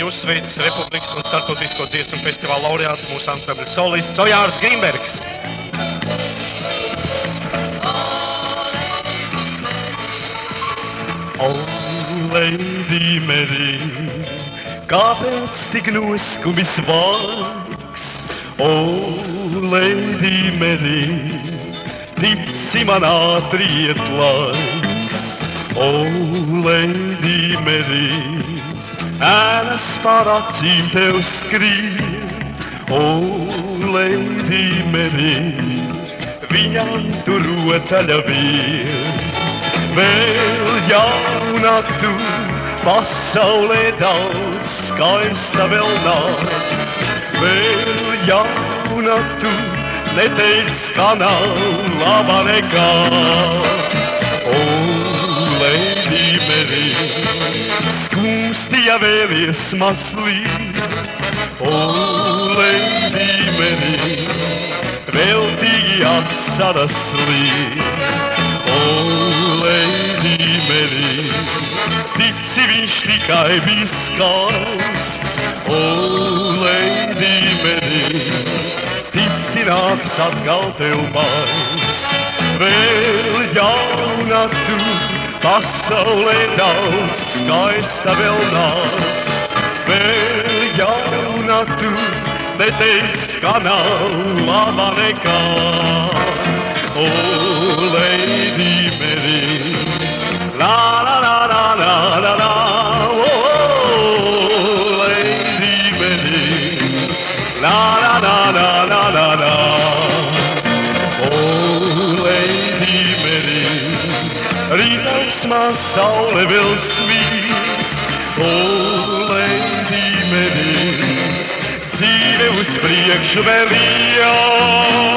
Jūs sveic Republikas un Startautisko dziesmu festivāla laureāts mūsu ansambļa solists Ojārs Grīnbergs. Oh, Lady Mary, kāpēc tik noskumis vārds? Oh, Lady Mary, tici man ātri iet laiks. Oh, Lady Mary, ēnas pār acīm tev skrien. Oh, Lady Mary, viņam tur rotaļa vien. Vēl jauna tu, pasaulē daudz skaista vēl nāc. Vēl jauna tu, neteic, ka nav laba nekā. Oh, Lady Mary, skumstīja vēlies mazliet. Oh, Lady Mary, veltīgi asaras liet. Oh, Lady Mary, tici viņš tikai bija skaists. Oh, Lady Mary, tici nāks atkal tev maigs. Vēl jauna tu, pasaulē daudz skaista vēl nāks. Vēl jauna tu, neteic, ka nav laba nekā. Oh, Lady Mary, la la la la la la la. Oh, Lady Mary, la la la la la la la. Oh, Lady Mary, rītauksmā saule vēl svīs. Oh, Lady Mary, dzīve uz priekšu vēl iet.